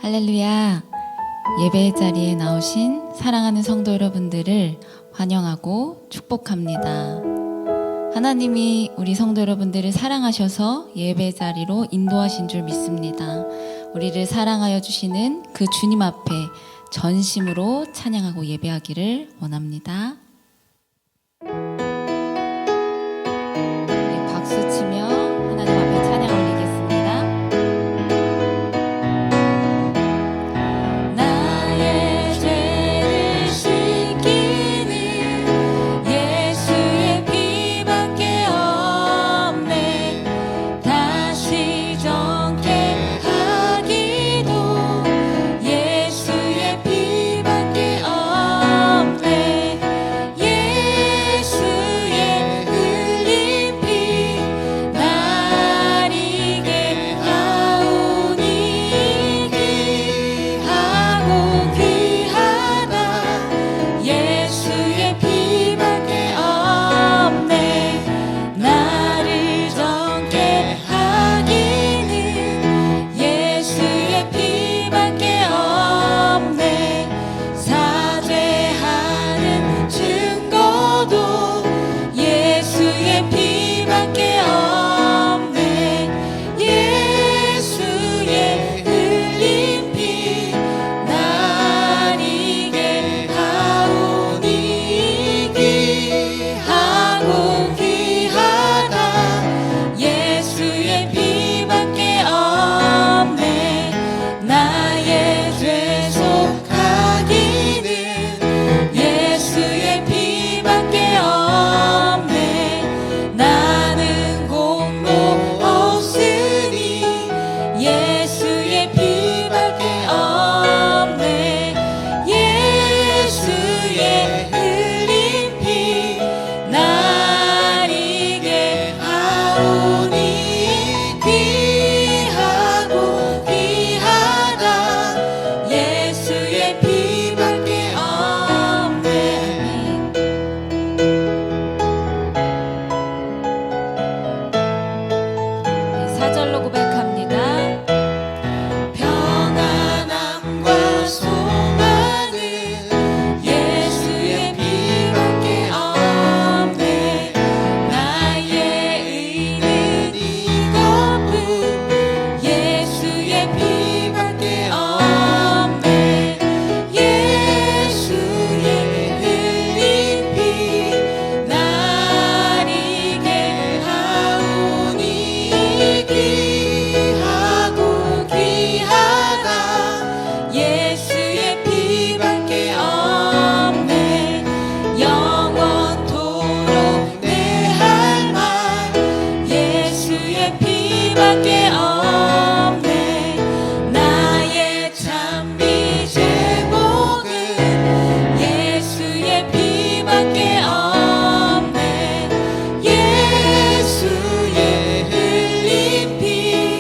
할렐루야. 예배의 자리에 나오신 사랑하는 성도 여러분들을 환영하고 축복합니다. 하나님이 우리 성도 여러분들을 사랑하셔서 예배 자리로 인도하신 줄 믿습니다. 우리를 사랑하여 주시는 그 주님 앞에 전심으로 찬양하고 예배하기를 원합니다. 우리 박수 치며 하나님 앞에 찬양 올리겠습니다. 나의 죄를 씻기는 예수의 피밖에 없네. 다시 정케 하기도 예수의 피밖에 없네. 예수의 흘린 피 날 이게 하오니 귀하고 귀하다. 예수의 피밖에 없네. 나를 정케 하기는 예수의 피밖에 없네. 사죄하는 증거도 예수의 피밖에 없네. 예수의 흘린 피 날 이게 하오니 귀하고 귀하다. 예수의 피밖에 없네. 나의 죄 속하기는 예수의 피밖에 없네. 나는 공로 없으니 예수의 피밖에 없네. 예수의 흘린 피 날 이게 하오니 귀하고 귀하다. 예수의 피밖에 없네. 사절로 고백합니다. 평안함과 소망은 예수의 피밖에 없네. 나의 의는 이것뿐 예수의 피밖에 없네. 예수의 흘린 피 날 이게 하오니 귀하고 귀하다. 예수의 피밖에 없네. 영원토록 내 할 말 예수의 피밖에 없네. 나의 찬미 제목은 예수의 피밖에 없네. 예수의 흘린 피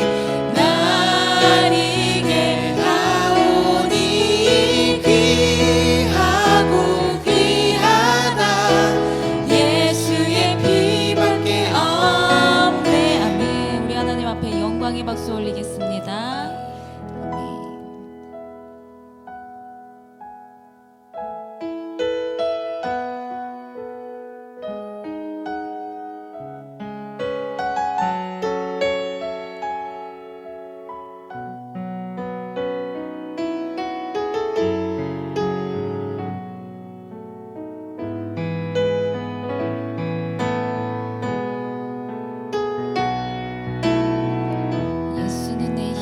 날 이게 하오니 귀하고 귀하다. 예수의 피밖에 없네. 아멘. 우리 하나님 앞에 영광의 박수 올리겠습니다. 아멘. 예수는 내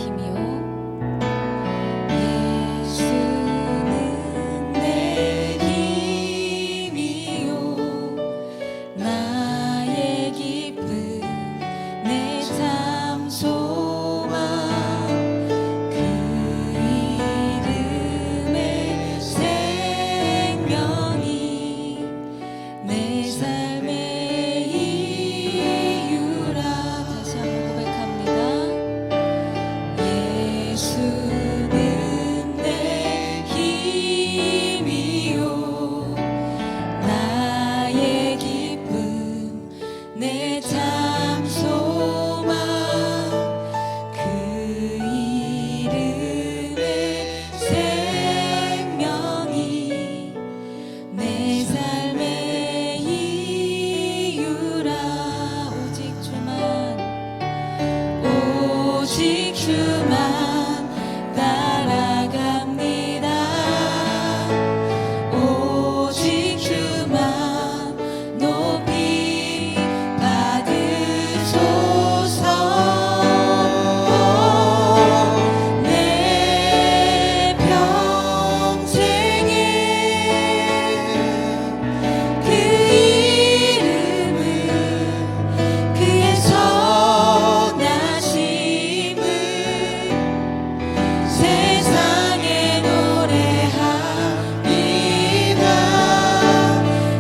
오직 주만 따라갑니다. 오직 주만 높이 받으소서. 내 평생에 그 이름을 그의 선하심을 세상에 노래합니다.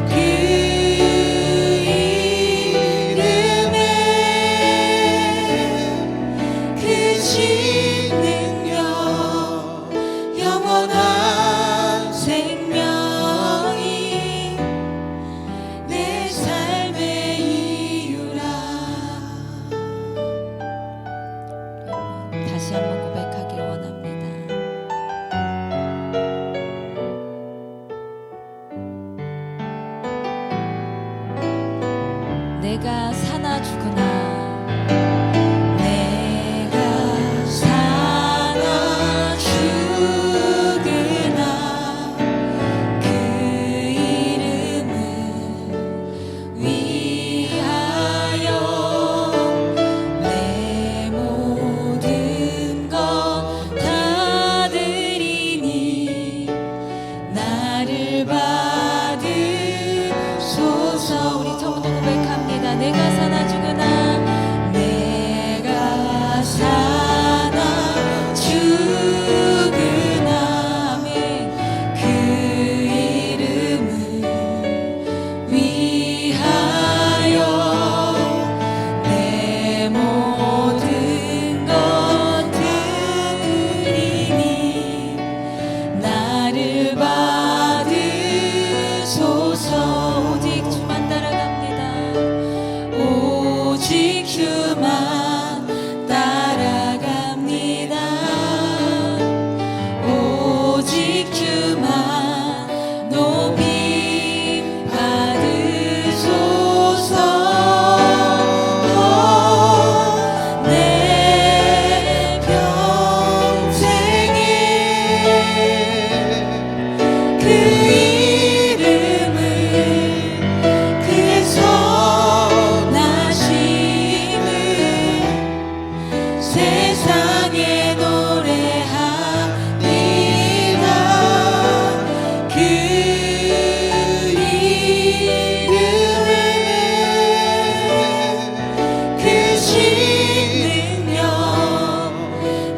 그 이름에 크신 능력 영원한 생명이 내 삶의 이유라. 다시 한번 고백하길 원합니다. 내가 사나 죽으나 내가 사나 죽으나 그 이름을 위하여 내 모든 것 다 드리니 나를 받으소서. 우리 처음부터 고백합니다. 내가 사나 죽으나 내가 사나 죽으나 아멘. 그 이름을 위하여 내 모든 것 드리니 나를 받으소서. 오직 주만 따라갑니다. 오직 주만 따라갑니다. 오직 주만 높이 받으소서. 내 평생에 그 이름을 그의 선하심을 세상에 노래합니다. 그 이름에 크신 능력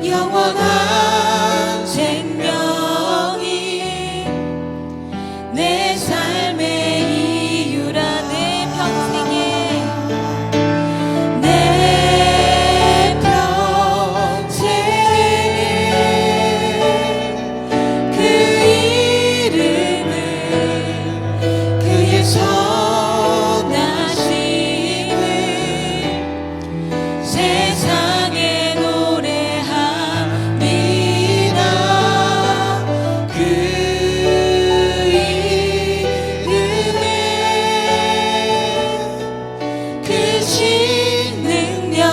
영원한 생명이 내 삶의 이유라. 내 평생에 내 평생에 그 이름을 그의 선하심을 세상에 노래합니다. 그 이름에 크신 능력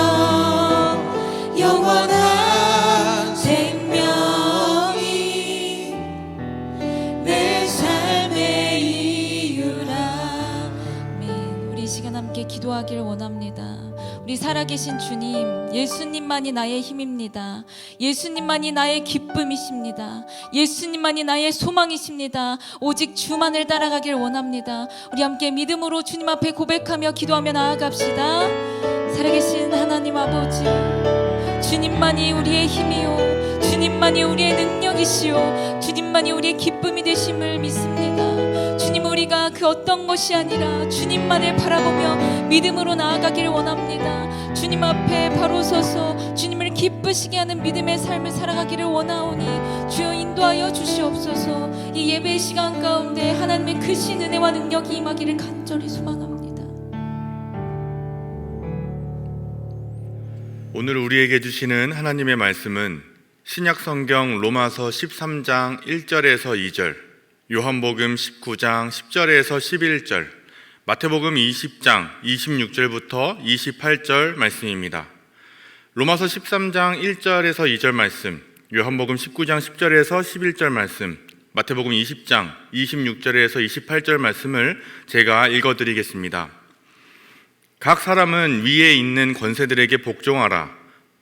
영원한 생명이 내 삶의 이유라. 아멘. 우리 이 시간 함께 기도하길 원합니다. 우리 살아계신 주님, 예수님만이 나의 힘입니다. 예수님만이 나의 기쁨이십니다. 예수님만이 나의 소망이십니다. 오직 주만을 따라가길 원합니다. 우리 함께 믿음으로 주님 앞에 고백하며 기도하며 나아갑시다. 살아계신 하나님 아버지, 주님만이 우리의 힘이요 주님만이 우리의 능력이시요 주님만이 우리의 기쁨이 되심을 믿습니다. 주님, 우리가 그 어떤 것이 아니라 주님만을 바라보며 믿음으로 나아가기를 원합니다. 주님 앞에 바로 서서 주님을 기쁘시게 하는 믿음의 삶을 살아가기를 원하오니 주여 인도하여 주시옵소서. 이 예배의 시간 가운데 하나님의 크신 은혜와 능력이 임하기를 간절히 소망합니다. 오늘 우리에게 주시는 하나님의 말씀은 신약성경 로마서 13장 1절에서 2절, 요한복음 19장 10절에서 11절, 마태복음 20장 26절부터 28절 말씀입니다. 로마서 13장 1절에서 2절 말씀, 요한복음 19장 10절에서 11절 말씀, 마태복음 20장 26절에서 28절 말씀을 제가 읽어드리겠습니다. 각 사람은 위에 있는 권세들에게 복종하라.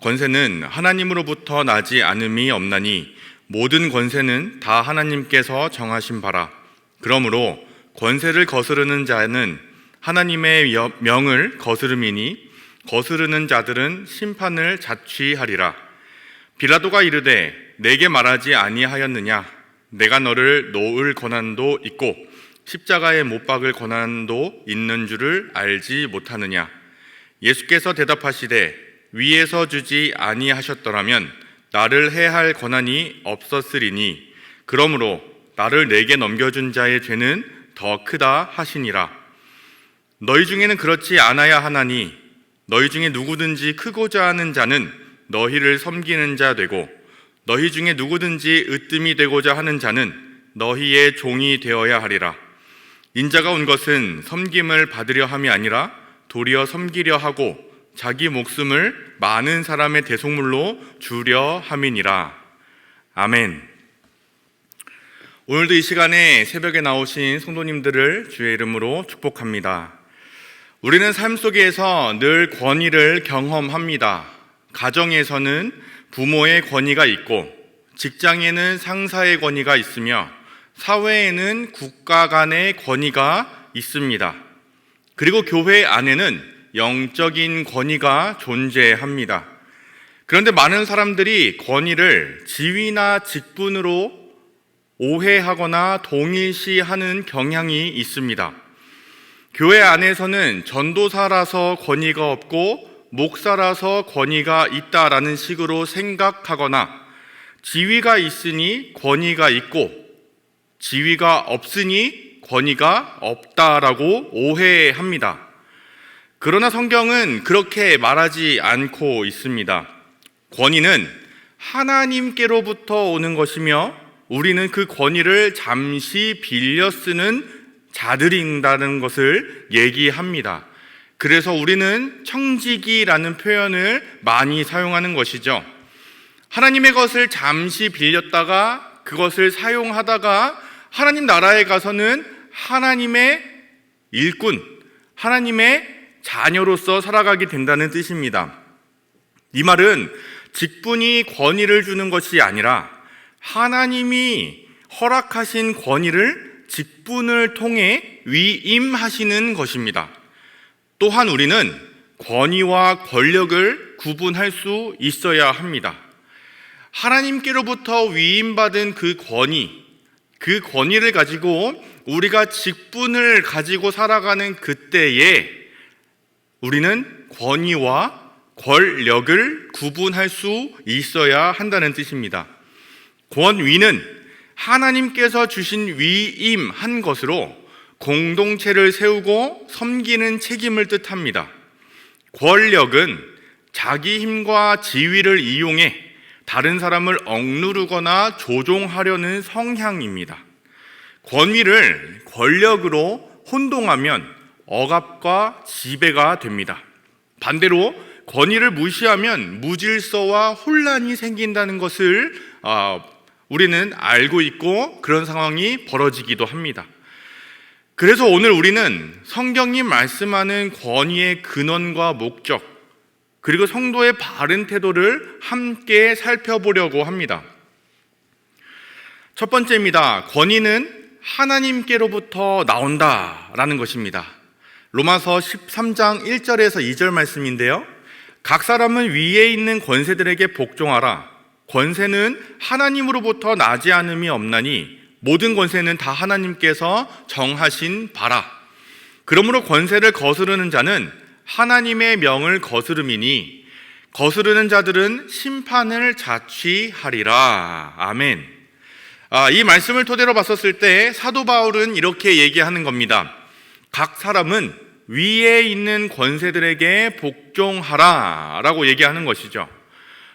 권세는 하나님으로부터 나지 않음이 없나니 모든 권세는 다 하나님께서 정하신 바라. 그러므로 권세를 거스르는 자는 하나님의 명을 거스름이니 거스르는 자들은 심판을 자취하리라. 빌라도가 이르되 내게 말하지 아니하였느냐? 내가 너를 놓을 권한도 있고 십자가에 못 박을 권한도 있는 줄을 알지 못하느냐? 예수께서 대답하시되 위에서 주지 아니하셨더라면 나를 해할 권한이 없었으리니 그러므로 나를 내게 넘겨준 자의 죄는 더 크다 하시니라. 너희 중에는 그렇지 않아야 하나니 너희 중에 누구든지 크고자 하는 자는 너희를 섬기는 자 되고 너희 중에 누구든지 으뜸이 되고자 하는 자는 너희의 종이 되어야 하리라. 인자가 온 것은 섬김을 받으려 함이 아니라 도리어 섬기려 하고 자기 목숨을 많은 사람의 대속물로 주려 함이니라. 아멘. 오늘도 이 시간에 새벽에 나오신 성도님들을 주의 이름으로 축복합니다. 우리는 삶 속에서 늘 권위를 경험합니다. 가정에서는 부모의 권위가 있고 직장에는 상사의 권위가 있으며 사회에는 국가 간의 권위가 있습니다. 그리고 교회 안에는 영적인 권위가 존재합니다. 그런데 많은 사람들이 권위를 지위나 직분으로 오해하거나 동일시하는 경향이 있습니다. 교회 안에서는 전도사라서 권위가 없고 목사라서 권위가 있다라는 식으로 생각하거나 지위가 있으니 권위가 있고 지위가 없으니 권위가 없다라고 오해합니다. 그러나 성경은 그렇게 말하지 않고 있습니다. 권위는 하나님께로부터 오는 것이며 우리는 그 권위를 잠시 빌려 쓰는 자들인다는 것을 얘기합니다. 그래서 우리는 청지기라는 표현을 많이 사용하는 것이죠. 하나님의 것을 잠시 빌렸다가 그것을 사용하다가 하나님 나라에 가서는 하나님의 일꾼, 하나님의 자녀로서 살아가게 된다는 뜻입니다. 이 말은 직분이 권위를 주는 것이 아니라 하나님이 허락하신 권위를 직분을 통해 위임하시는 것입니다. 또한 우리는 권위와 권력을 구분할 수 있어야 합니다. 하나님께로부터 위임받은 그 권위를 가지고 우리가 직분을 가지고 살아가는 그때에 우리는 권위와 권력을 구분할 수 있어야 한다는 뜻입니다. 권위는 하나님께서 주신 위임한 것으로 공동체를 세우고 섬기는 책임을 뜻합니다. 권력은 자기 힘과 지위를 이용해 다른 사람을 억누르거나 조종하려는 성향입니다. 권위를 권력으로 혼동하면 억압과 지배가 됩니다. 반대로 권위를 무시하면 무질서와 혼란이 생긴다는 것을 우리는 알고 있고 그런 상황이 벌어지기도 합니다. 그래서 오늘 우리는 성경이 말씀하는 권위의 근원과 목적, 그리고 성도의 바른 태도를 함께 살펴보려고 합니다. 첫 번째입니다. 권위는 하나님께로부터 나온다라는 것입니다. 로마서 13장 1절에서 2절 말씀인데요. 각 사람은 위에 있는 권세들에게 복종하라. 권세는 하나님으로부터 나지 않음이 없나니 모든 권세는 다 하나님께서 정하신 바라. 그러므로 권세를 거스르는 자는 하나님의 명을 거스름이니 거스르는 자들은 심판을 자취하리라. 아멘. 이 말씀을 토대로 봤었을 때 사도 바울은 이렇게 얘기하는 겁니다. 각 사람은 위에 있는 권세들에게 복종하라 라고 얘기하는 것이죠.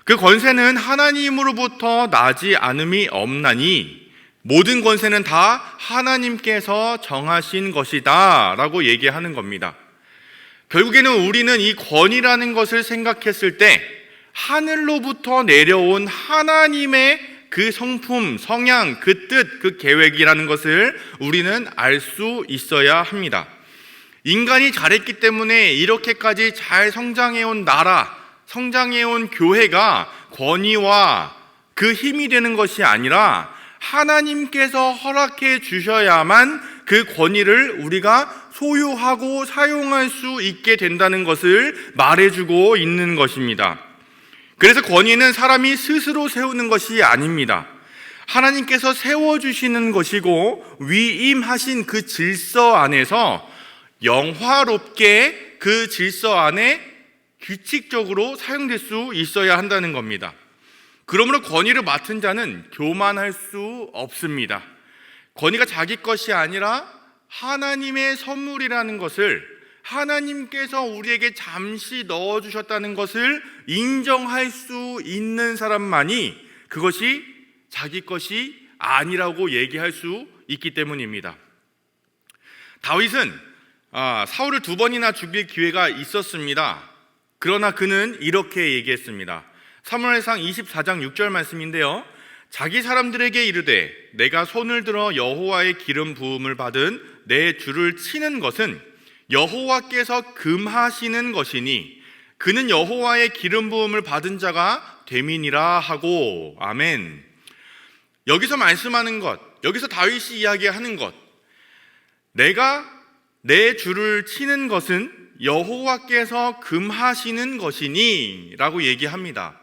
그 권세는 하나님으로부터 나지 않음이 없나니 모든 권세는 다 하나님께서 정하신 것이다 라고 얘기하는 겁니다. 결국에는 우리는 이 권위라는 것을 생각했을 때 하늘로부터 내려온 하나님의 그 성품, 성향, 그 뜻, 그 계획이라는 것을 우리는 알 수 있어야 합니다. 인간이 잘했기 때문에 이렇게까지 잘 성장해온 나라, 성장해온 교회가 권위와 그 힘이 되는 것이 아니라 하나님께서 허락해 주셔야만 그 권위를 우리가 소유하고 사용할 수 있게 된다는 것을 말해주고 있는 것입니다. 그래서 권위는 사람이 스스로 세우는 것이 아닙니다. 하나님께서 세워주시는 것이고 위임하신 그 질서 안에서 영화롭게 그 질서 안에 규칙적으로 사용될 수 있어야 한다는 겁니다. 그러므로 권위를 맡은 자는 교만할 수 없습니다. 권위가 자기 것이 아니라 하나님의 선물이라는 것을, 하나님께서 우리에게 잠시 넣어주셨다는 것을 인정할 수 있는 사람만이 그것이 자기 것이 아니라고 얘기할 수 있기 때문입니다. 다윗은 사울을 2번이나 죽일 기회가 있었습니다. 그러나 그는 이렇게 얘기했습니다. 사무엘상 24장 6절 말씀인데요, 자기 사람들에게 이르되 내가 손을 들어 여호와의 기름 부음을 받은 내 주를 치는 것은 여호와께서 금하시는 것이니 그는 여호와의 기름 부음을 받은 자가 됨이니라 하고. 아멘. 여기서 말씀하는 것, 여기서 다윗이 이야기하는 것, 내가 내 주를 치는 것은 여호와께서 금하시는 것이니 라고 얘기합니다.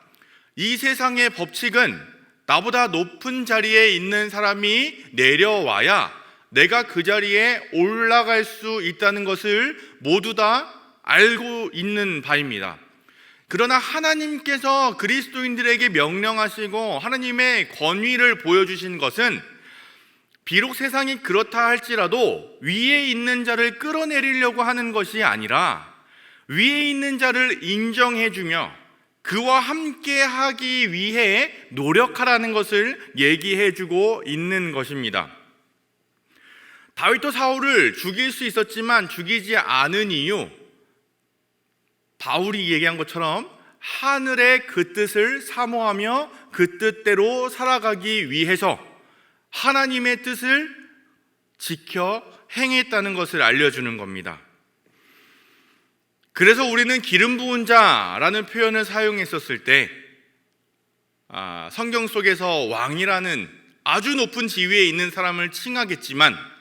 이 세상의 법칙은 나보다 높은 자리에 있는 사람이 내려와야 내가 그 자리에 올라갈 수 있다는 것을 모두 다 알고 있는 바입니다. 그러나 하나님께서 그리스도인들에게 명령하시고 하나님의 권위를 보여주신 것은 비록 세상이 그렇다 할지라도 위에 있는 자를 끌어내리려고 하는 것이 아니라 위에 있는 자를 인정해주며 그와 함께 하기 위해 노력하라는 것을 얘기해주고 있는 것입니다. 다윗도 사울을 죽일 수 있었지만 죽이지 않은 이유, 바울이 얘기한 것처럼 하늘의 그 뜻을 사모하며 그 뜻대로 살아가기 위해서 하나님의 뜻을 지켜 행했다는 것을 알려주는 겁니다. 그래서 우리는 기름 부은 자라는 표현을 사용했었을 때 성경 속에서 왕이라는 아주 높은 지위에 있는 사람을 칭하겠지만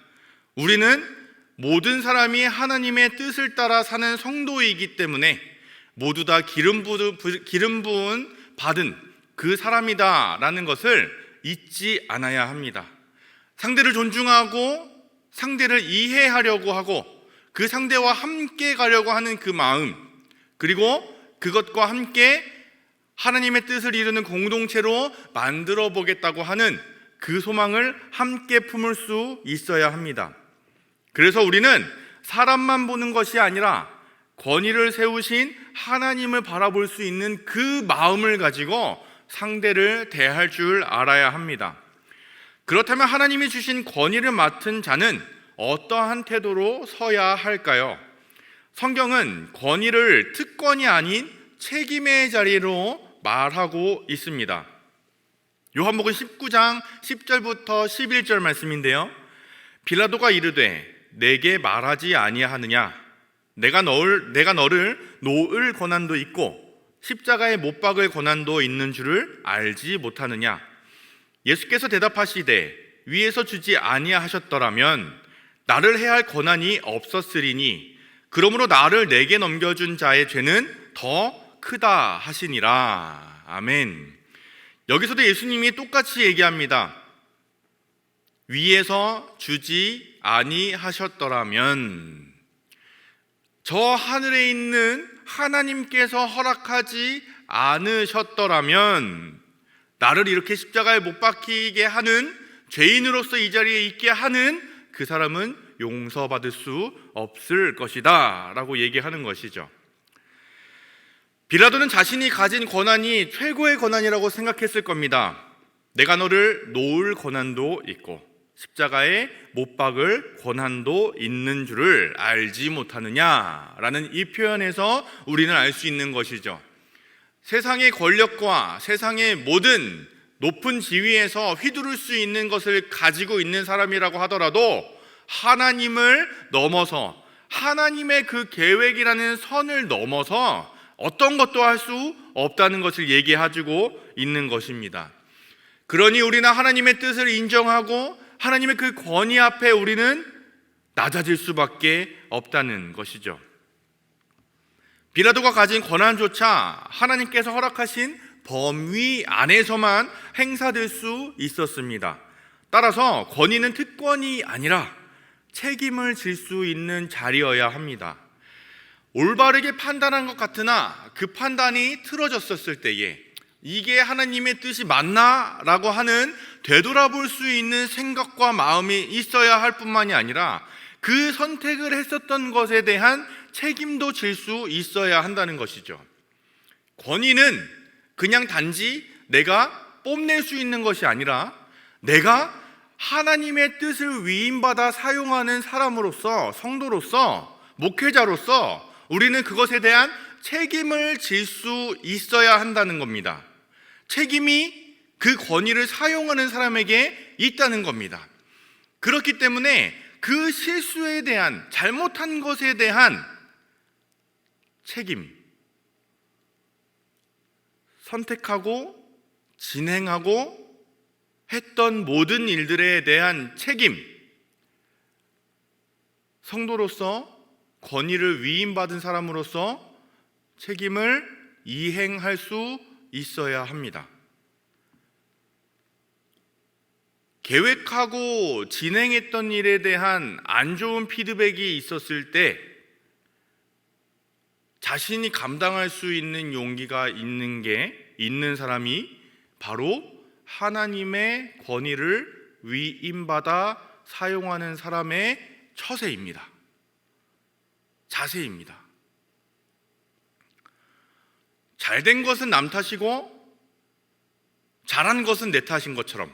우리는 모든 사람이 하나님의 뜻을 따라 사는 성도이기 때문에 모두 다 기름 부은 받은 그 사람이다라는 것을 잊지 않아야 합니다. 상대를 존중하고 상대를 이해하려고 하고 그 상대와 함께 가려고 하는 그 마음, 그리고 그것과 함께 하나님의 뜻을 이루는 공동체로 만들어 보겠다고 하는 그 소망을 함께 품을 수 있어야 합니다. 그래서 우리는 사람만 보는 것이 아니라 권위를 세우신 하나님을 바라볼 수 있는 그 마음을 가지고 상대를 대할 줄 알아야 합니다. 그렇다면 하나님이 주신 권위를 맡은 자는 어떠한 태도로 서야 할까요? 성경은 권위를 특권이 아닌 책임의 자리로 말하고 있습니다. 요한복음 19장 10절부터 11절 말씀인데요, 빌라도가 이르되 내게 말하지 아니하느냐? 내가 너를 놓을 권한도 있고 십자가에 못 박을 권한도 있는 줄을 알지 못하느냐? 예수께서 대답하시되 위에서 주지 아니하셨더라면 나를 해할 권한이 없었으리니 그러므로 나를 내게 넘겨준 자의 죄는 더 크다 하시니라. 아멘. 여기서도 예수님이 똑같이 얘기합니다. 위에서 주지 아니하셨더라면, 저 하늘에 있는 하나님께서 허락하지 않으셨더라면 나를 이렇게 십자가에 못 박히게 하는, 죄인으로서 이 자리에 있게 하는 그 사람은 용서받을 수 없을 것이다 라고 얘기하는 것이죠. 빌라도는 자신이 가진 권한이 최고의 권한이라고 생각했을 겁니다. 내가 너를 놓을 권한도 있고 십자가에 못 박을 권한도 있는 줄을 알지 못하느냐라는 이 표현에서 우리는 알 수 있는 것이죠. 세상의 권력과 세상의 모든 높은 지위에서 휘두를 수 있는 것을 가지고 있는 사람이라고 하더라도 하나님을 넘어서 하나님의 그 계획이라는 선을 넘어서 어떤 것도 할 수 없다는 것을 얘기해주고 있는 것입니다. 그러니 우리는 하나님의 뜻을 인정하고 하나님의 그 권위 앞에 우리는 낮아질 수밖에 없다는 것이죠. 빌라도가 가진 권한조차 하나님께서 허락하신 범위 안에서만 행사될 수 있었습니다. 따라서 권위는 특권이 아니라 책임을 질 수 있는 자리여야 합니다. 올바르게 판단한 것 같으나 그 판단이 틀어졌었을 때에 이게 하나님의 뜻이 맞나? 라고 하는 되돌아볼 수 있는 생각과 마음이 있어야 할 뿐만이 아니라 그 선택을 했었던 것에 대한 책임도 질 수 있어야 한다는 것이죠. 권위는 그냥 단지 내가 뽐낼 수 있는 것이 아니라 내가 하나님의 뜻을 위임받아 사용하는 사람으로서, 성도로서, 목회자로서 우리는 그것에 대한 책임을 질 수 있어야 한다는 겁니다. 책임이 그 권위를 사용하는 사람에게 있다는 겁니다. 그렇기 때문에 그 실수에 대한, 잘못한 것에 대한 책임, 선택하고 진행하고 했던 모든 일들에 대한 책임, 성도로서 권위를 위임받은 사람으로서 책임을 이행할 수 있어야 합니다. 계획하고 진행했던 일에 대한 안 좋은 피드백이 있었을 때 자신이 감당할 수 있는 용기가 있는 사람이 바로 하나님의 권위를 위임받아 사용하는 사람의 처세입니다. 자세입니다. 잘된 것은 남 탓이고 잘한 것은 내 탓인 것처럼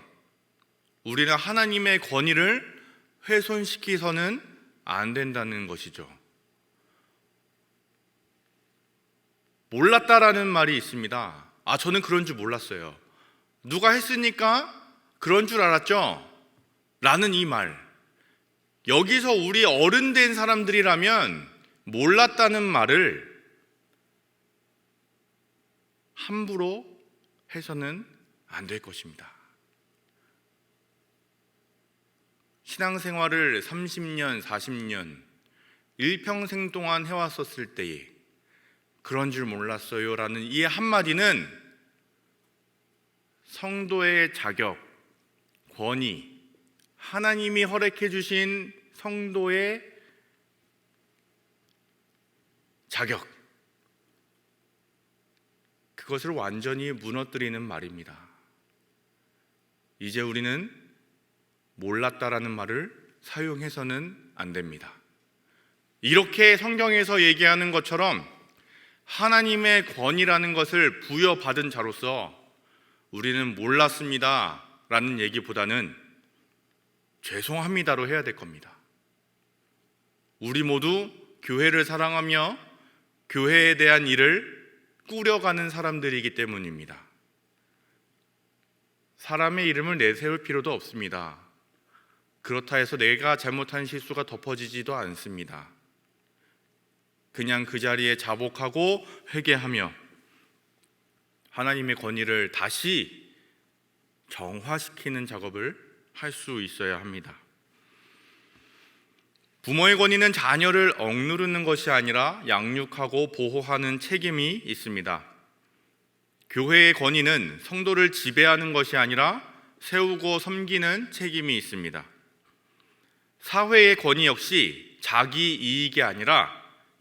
우리는 하나님의 권위를 훼손시키서는 안 된다는 것이죠. 몰랐다라는 말이 있습니다. 저는 그런 줄 몰랐어요. 누가 했으니까 그런 줄 알았죠? 라는 이 말. 여기서 우리 어른 된 사람들이라면 몰랐다는 말을 함부로 해서는 안 될 것입니다. 신앙생활을 30년, 40년, 일평생 동안 해왔었을 때에 그런 줄 몰랐어요 라는 이 한마디는 성도의 자격, 권위, 하나님이 허락해 주신 성도의 자격, 그것을 완전히 무너뜨리는 말입니다. 이제 우리는 몰랐다라는 말을 사용해서는 안 됩니다. 이렇게 성경에서 얘기하는 것처럼 하나님의 권위라는 것을 부여받은 자로서 우리는 몰랐습니다 라는 얘기보다는 죄송합니다로 해야 될 겁니다. 우리 모두 교회를 사랑하며 교회에 대한 일을 꾸려가는 사람들이기 때문입니다. 사람의 이름을 내세울 필요도 없습니다. 그렇다 해서 내가 잘못한 실수가 덮어지지도 않습니다. 그냥 그 자리에 자복하고 회개하며 하나님의 권위를 다시 정화시키는 작업을 할 수 있어야 합니다. 부모의 권위는 자녀를 억누르는 것이 아니라 양육하고 보호하는 책임이 있습니다. 교회의 권위는 성도를 지배하는 것이 아니라 세우고 섬기는 책임이 있습니다. 사회의 권위 역시 자기 이익이 아니라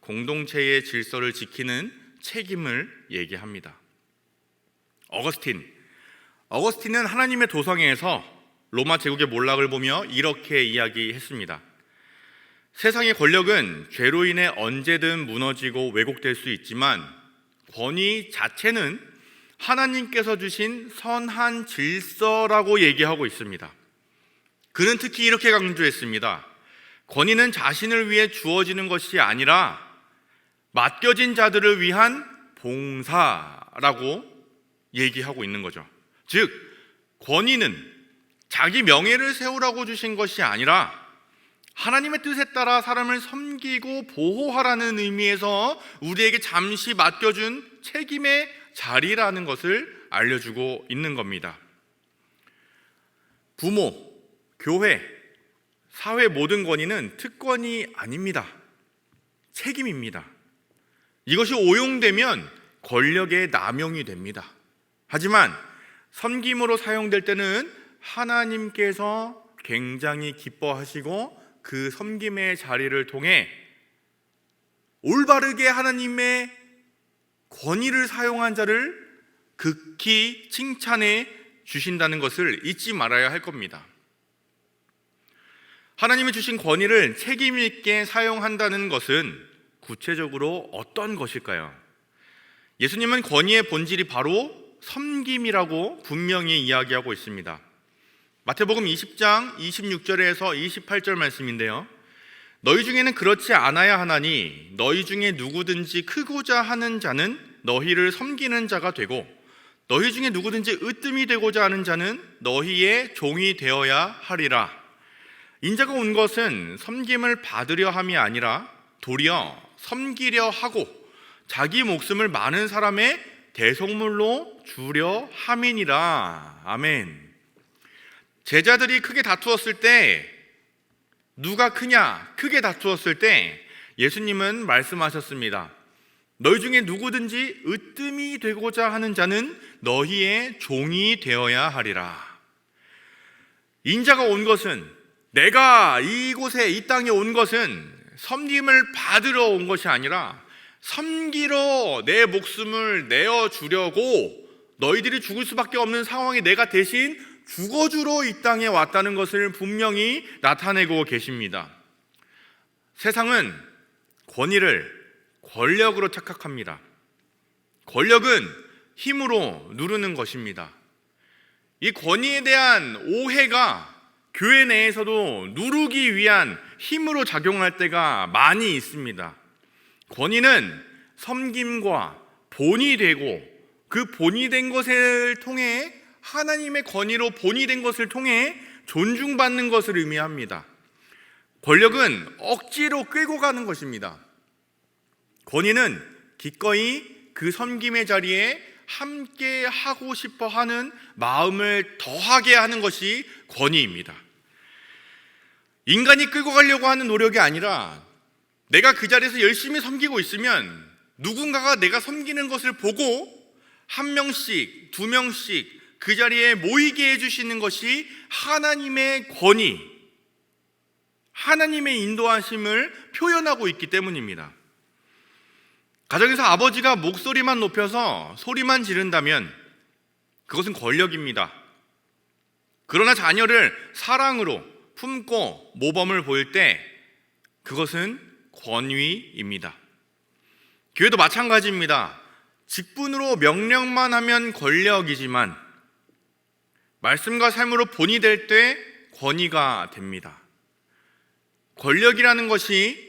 공동체의 질서를 지키는 책임을 얘기합니다. 어거스틴은 하나님의 도성에서 로마 제국의 몰락을 보며 이렇게 이야기했습니다. 세상의 권력은 죄로 인해 언제든 무너지고 왜곡될 수 있지만 권위 자체는 하나님께서 주신 선한 질서라고 얘기하고 있습니다. 그는 특히 이렇게 강조했습니다. 권위는 자신을 위해 주어지는 것이 아니라 맡겨진 자들을 위한 라고 얘기하고 있는 거죠. 즉, 권위는 자기 명예를 세우라고 주신 것이 아니라 하나님의 뜻에 따라 사람을 섬기고 보호하라는 의미에서 우리에게 잠시 맡겨준 책임의 자리라는 것을 알려주고 있는 겁니다. 부모, 교회, 사회 모든 권위는 특권이 아닙니다. 책임입니다. 이것이 오용되면 권력의 남용이 됩니다. 하지만 섬김으로 사용될 때는 하나님께서 굉장히 기뻐하시고 그 섬김의 자리를 통해 올바르게 하나님의 권위를 사용한 자를 극히 칭찬해 주신다는 것을 잊지 말아야 할 겁니다. 하나님이 주신 권위를 책임 있게 사용한다는 것은 구체적으로 어떤 것일까요? 예수님은 권위의 본질이 바로 섬김이라고 분명히 이야기하고 있습니다. 마태복음 20장 26절에서 28절 말씀인데요. 너희 중에는 그렇지 않아야 하나니 너희 중에 누구든지 크고자 하는 자는 너희를 섬기는 자가 되고 너희 중에 누구든지 으뜸이 되고자 하는 자는 너희의 종이 되어야 하리라. 인자가 온 것은 섬김을 받으려 함이 아니라 도리어 섬기려 하고 자기 목숨을 많은 사람의 대속물로 주려 함이니라. 아멘. 제자들이 크게 다투었을 때, 누가 크냐 크게 다투었을 때 예수님은 말씀하셨습니다. 너희 중에 누구든지 으뜸이 되고자 하는 자는 너희의 종이 되어야 하리라. 인자가 온 것은, 내가 이곳에 이 땅에 온 것은 섬김을 받으러 온 것이 아니라 섬기러 내 목숨을 내어주려고, 너희들이 죽을 수밖에 없는 상황에 내가 대신 죽어주러 이 땅에 왔다는 것을 분명히 나타내고 계십니다. 세상은 권위를 권력으로 착각합니다. 권력은 힘으로 누르는 것입니다. 이 권위에 대한 오해가 교회 내에서도 누르기 위한 힘으로 작용할 때가 많이 있습니다. 권위는 섬김과 본이 되고 그 본이 된 것을 통해, 하나님의 권위로 본이 된 것을 통해 존중받는 것을 의미합니다. 권력은 억지로 끌고 가는 것입니다. 권위는 기꺼이 그 섬김의 자리에 함께 하고 싶어 하는 마음을 더하게 하는 것이 권위입니다. 인간이 끌고 가려고 하는 노력이 아니라 내가 그 자리에서 열심히 섬기고 있으면 누군가가 내가 섬기는 것을 보고 한 명씩, 두 명씩 그 자리에 모이게 해주시는 것이 하나님의 권위, 하나님의 인도하심을 표현하고 있기 때문입니다. 가정에서 아버지가 목소리만 높여서 소리만 지른다면 그것은 권력입니다. 그러나 자녀를 사랑으로 품고 모범을 보일 때 그것은 권위입니다. 교회도 마찬가지입니다. 직분으로 명령만 하면 권력이지만 말씀과 삶으로 본이 될 때 권위가 됩니다. 권력이라는 것이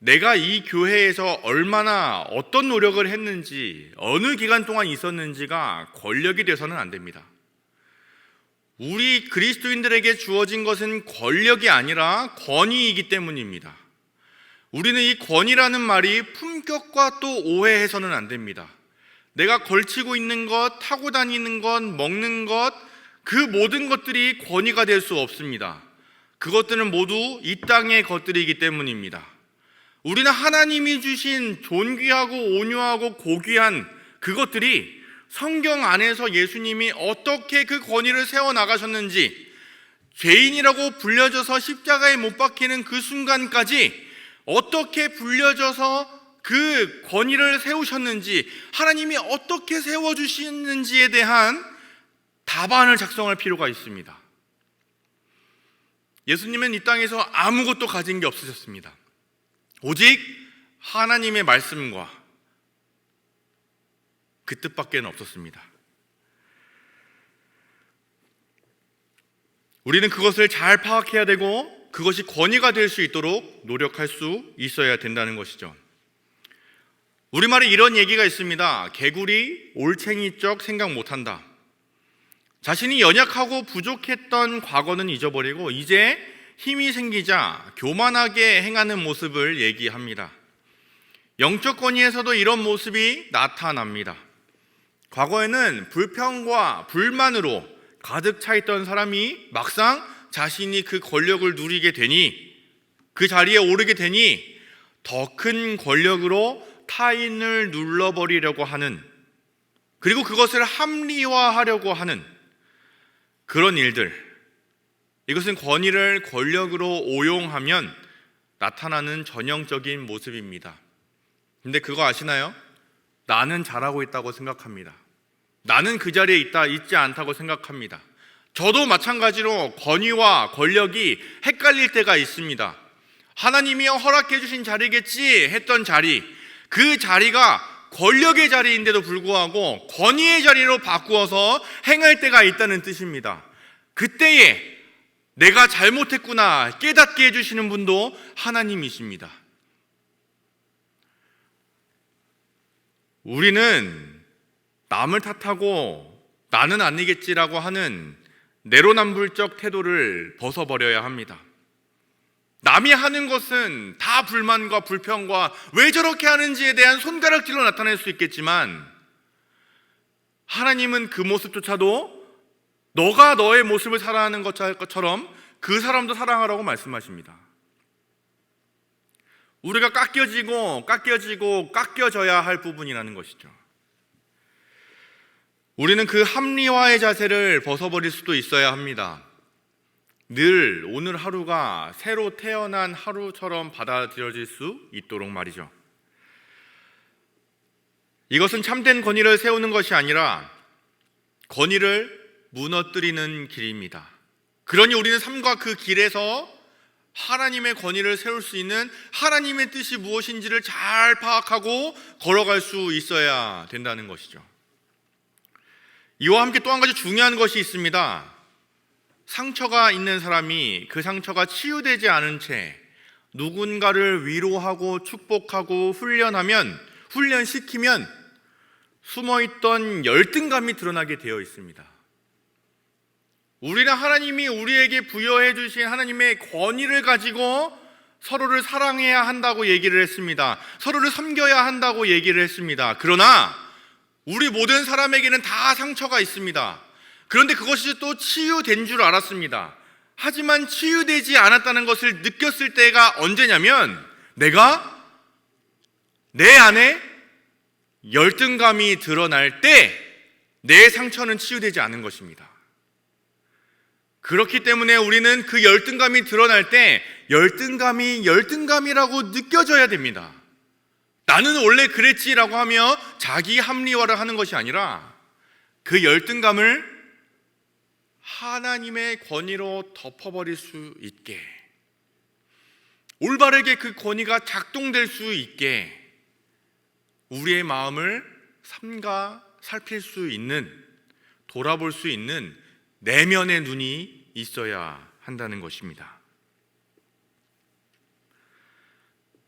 내가 이 교회에서 얼마나 어떤 노력을 했는지, 어느 기간 동안 있었는지가 권력이 돼서는 안 됩니다. 우리 그리스도인들에게 주어진 것은 권력이 아니라 권위이기 때문입니다. 우리는 이 권위라는 말이 품격과 또 오해해서는 안 됩니다. 내가 걸치고 있는 것, 타고 다니는 것, 먹는 것, 그 모든 것들이 권위가 될 수 없습니다. 그것들은 모두 이 땅의 것들이기 때문입니다. 우리는 하나님이 주신 존귀하고 온유하고 고귀한 그것들이 성경 안에서 예수님이 어떻게 그 권위를 세워나가셨는지, 죄인이라고 불려져서 십자가에 못 박히는 그 순간까지 어떻게 불려져서 그 권위를 세우셨는지, 하나님이 어떻게 세워주시는지에 대한 답안을 작성할 필요가 있습니다. 예수님은 이 땅에서 아무것도 가진 게 없으셨습니다. 오직 하나님의 말씀과 그 뜻밖에는 없었습니다. 우리는 그것을 잘 파악해야 되고 그것이 권위가 될 수 있도록 노력할 수 있어야 된다는 것이죠. 우리말에 이런 얘기가 있습니다. 개구리 올챙이 쩍 생각 못한다. 자신이 연약하고 부족했던 과거는 잊어버리고 이제 힘이 생기자 교만하게 행하는 모습을 얘기합니다. 영적 권위에서도 이런 모습이 나타납니다. 과거에는 불평과 불만으로 가득 차 있던 사람이 막상 자신이 그 권력을 누리게 되니, 그 자리에 오르게 되니 더 큰 권력으로 타인을 눌러버리려고 하는, 그리고 그것을 합리화하려고 하는 그런 일들, 이것은 권위를 권력으로 오용하면 나타나는 전형적인 모습입니다. 근데 그거 아시나요? 나는 잘하고 있다고 생각합니다. 나는 그 자리에 있지 않다고 생각합니다. 저도 마찬가지로 권위와 권력이 헷갈릴 때가 있습니다. 하나님이 허락해 주신 자리겠지 했던 자리, 그 자리가 권력의 자리인데도 불구하고 권위의 자리로 바꾸어서 행할 때가 있다는 뜻입니다. 그때에 내가 잘못했구나 깨닫게 해주시는 분도 하나님이십니다. 우리는 남을 탓하고 나는 아니겠지라고 하는 내로남불적 태도를 벗어버려야 합니다. 남이 하는 것은 다 불만과 불평과 왜 저렇게 하는지에 대한 손가락질로 나타낼 수 있겠지만, 하나님은 그 모습조차도 너가 너의 모습을 사랑하는 것처럼 그 사람도 사랑하라고 말씀하십니다. 우리가 깎여져야 할 부분이라는 것이죠. 우리는 그 합리화의 자세를 벗어버릴 수도 있어야 합니다. 늘 오늘 하루가 새로 태어난 하루처럼 받아들여질 수 있도록 말이죠. 이것은 참된 권위를 세우는 것이 아니라 권위를 무너뜨리는 길입니다. 그러니 우리는 삶과 그 길에서 하나님의 권위를 세울 수 있는 하나님의 뜻이 무엇인지를 잘 파악하고 걸어갈 수 있어야 된다는 것이죠. 이와 함께 또 한 가지 중요한 것이 있습니다. 상처가 있는 사람이 그 상처가 치유되지 않은 채 누군가를 위로하고 축복하고 훈련시키면 숨어있던 열등감이 드러나게 되어 있습니다. 우리는 하나님이 우리에게 부여해 주신 하나님의 권위를 가지고 서로를 사랑해야 한다고 얘기를 했습니다. 서로를 섬겨야 한다고 얘기를 했습니다. 그러나 우리 모든 사람에게는 다 상처가 있습니다. 그런데 그것이 또 치유된 줄 알았습니다. 하지만 치유되지 않았다는 것을 느꼈을 때가 언제냐면, 내가 내 안에 열등감이 드러날 때 내 상처는 치유되지 않은 것입니다. 그렇기 때문에 우리는 그 열등감이 드러날 때 열등감이 열등감이라고 느껴져야 됩니다. 나는 원래 그랬지라고 하며 자기 합리화를 하는 것이 아니라 그 열등감을 하나님의 권위로 덮어버릴 수 있게, 올바르게 그 권위가 작동될 수 있게 우리의 마음을 삼가 살필 수 있는, 돌아볼 수 있는 내면의 눈이 있어야 한다는 것입니다.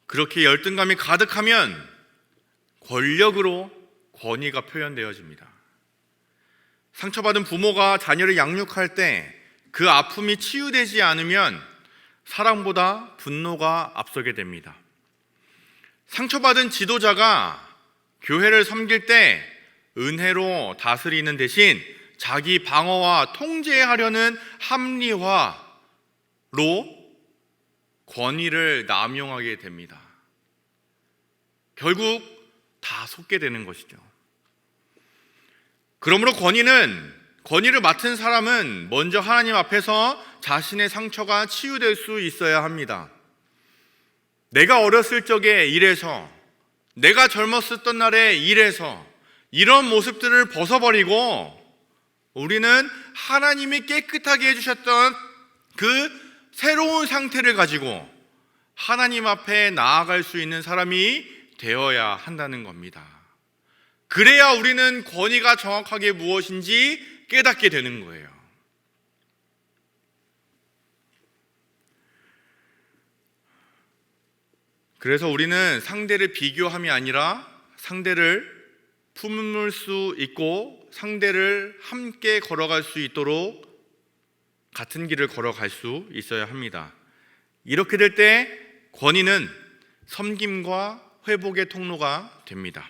그렇게 열등감이 가득하면 권력으로 권위가 표현되어집니다. 상처받은 부모가 자녀를 양육할 때 그 아픔이 치유되지 않으면 사랑보다 분노가 앞서게 됩니다. 상처받은 지도자가 교회를 섬길 때 은혜로 다스리는 대신 자기 방어와 통제하려는 합리화로 권위를 남용하게 됩니다. 결국 다 속게 되는 것이죠. 그러므로 권위를 맡은 사람은 먼저 하나님 앞에서 자신의 상처가 치유될 수 있어야 합니다. 내가 어렸을 적에 이래서, 내가 젊었었던 날에 이래서, 이런 모습들을 벗어버리고 우리는 하나님이 깨끗하게 해주셨던 그 새로운 상태를 가지고 하나님 앞에 나아갈 수 있는 사람이 되어야 한다는 겁니다. 그래야 우리는 권위가 정확하게 무엇인지 깨닫게 되는 거예요. 그래서 우리는 상대를 비교함이 아니라 상대를 품을 수 있고 상대를 함께 걸어갈 수 있도록 같은 길을 걸어갈 수 있어야 합니다. 이렇게 될 때 권위는 섬김과 회복의 통로가 됩니다.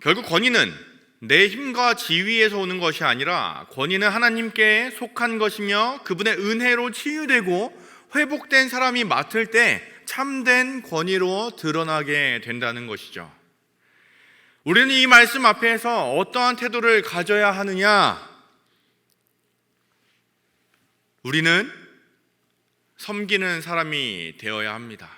결국 권위는 내 힘과 지위에서 오는 것이 아니라 권위는 하나님께 속한 것이며 그분의 은혜로 치유되고 회복된 사람이 맡을 때 참된 권위로 드러나게 된다는 것이죠. 우리는 이 말씀 앞에서 어떠한 태도를 가져야 하느냐? 우리는 섬기는 사람이 되어야 합니다.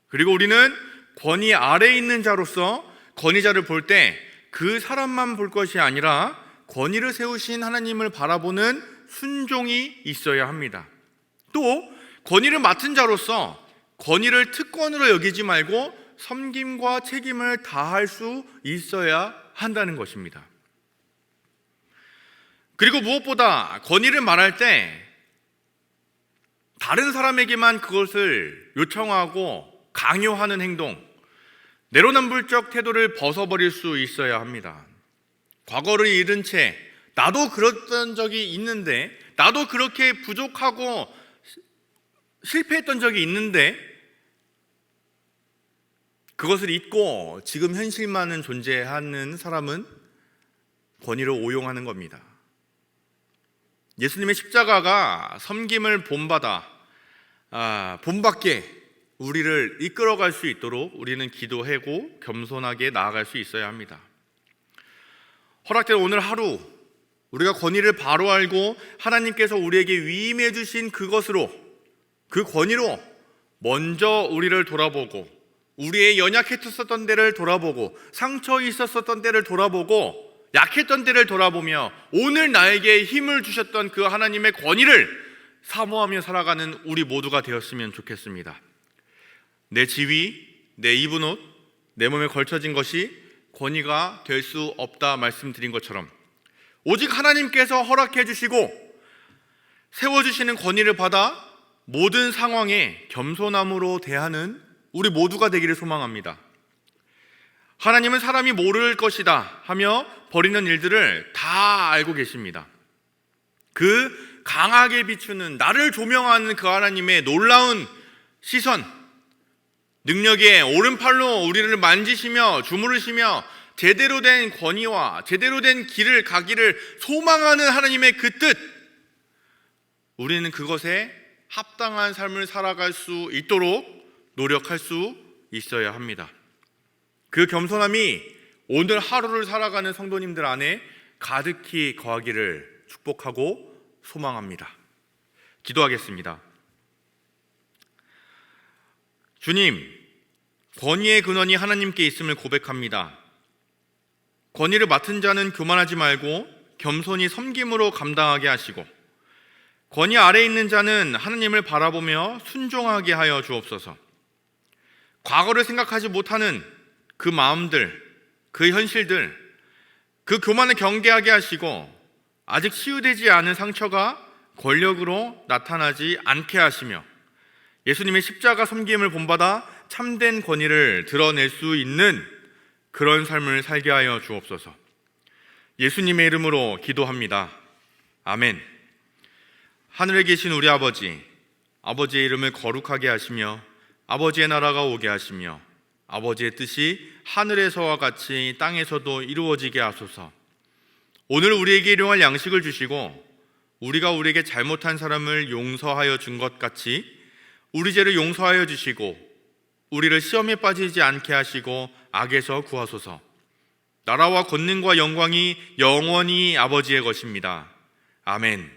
그리고 우리는 권위 아래에 있는 자로서 권위자를 볼 때 그 사람만 볼 것이 아니라 권위를 세우신 하나님을 바라보는 순종이 있어야 합니다. 또 권위를 맡은 자로서 권위를 특권으로 여기지 말고 섬김과 책임을 다할 수 있어야 한다는 것입니다. 그리고 무엇보다 권위를 말할 때 다른 사람에게만 그것을 요청하고 강요하는 행동, 내로남불적 태도를 벗어버릴 수 있어야 합니다. 과거를 잃은 채 나도 그랬던 적이 있는데, 나도 그렇게 부족하고 실패했던 적이 있는데 그것을 잊고 지금 현실만은 존재하는 사람은 권위를 오용하는 겁니다. 예수님의 십자가가 섬김을 본받게 우리를 이끌어갈 수 있도록 우리는 기도하고 겸손하게 나아갈 수 있어야 합니다. 허락된 오늘 하루 우리가 권위를 바로 알고 하나님께서 우리에게 위임해 주신 그것으로, 그 권위로 먼저 우리를 돌아보고 우리의 연약했었던 때를 돌아보고 상처 있었던 때를 돌아보고 약했던 때를 돌아보며 오늘 나에게 힘을 주셨던 그 하나님의 권위를 사모하며 살아가는 우리 모두가 되었으면 좋겠습니다. 내 지위, 내 입은 옷, 내 몸에 걸쳐진 것이 권위가 될 수 없다 말씀드린 것처럼 오직 하나님께서 허락해 주시고 세워주시는 권위를 받아 모든 상황에 겸손함으로 대하는 우리 모두가 되기를 소망합니다. 하나님은 사람이 모를 것이다 하며 벌이는 일들을 다 알고 계십니다. 그 강하게 비추는 나를 조명하는 그 하나님의 놀라운 시선, 능력의 오른팔로 우리를 만지시며 주무르시며 제대로 된 권위와 제대로 된 길을 가기를 소망하는 하나님의 그 뜻, 우리는 그것에 합당한 삶을 살아갈 수 있도록 노력할 수 있어야 합니다. 그 겸손함이 오늘 하루를 살아가는 성도님들 안에 가득히 거하기를 축복하고 소망합니다. 기도하겠습니다. 주님, 권위의 근원이 하나님께 있음을 고백합니다. 권위를 맡은 자는 교만하지 말고 겸손히 섬김으로 감당하게 하시고 권위 아래에 있는 자는 하나님을 바라보며 순종하게 하여 주옵소서. 과거를 생각하지 못하는 그 마음들, 그 현실들, 그 교만을 경계하게 하시고 아직 치유되지 않은 상처가 권력으로 나타나지 않게 하시며 예수님의 십자가 섬김을 본받아 참된 권위를 드러낼 수 있는 그런 삶을 살게 하여 주옵소서. 예수님의 이름으로 기도합니다. 아멘. 하늘에 계신 우리 아버지, 아버지의 이름을 거룩하게 하시며 아버지의 나라가 오게 하시며 아버지의 뜻이 하늘에서와 같이 땅에서도 이루어지게 하소서. 오늘 우리에게 일용할 양식을 주시고 우리가 우리에게 잘못한 사람을 용서하여 준 것 같이 우리 죄를 용서하여 주시고 우리를 시험에 빠지지 않게 하시고 악에서 구하소서. 나라와 권능과 영광이 영원히 아버지의 것입니다. 아멘.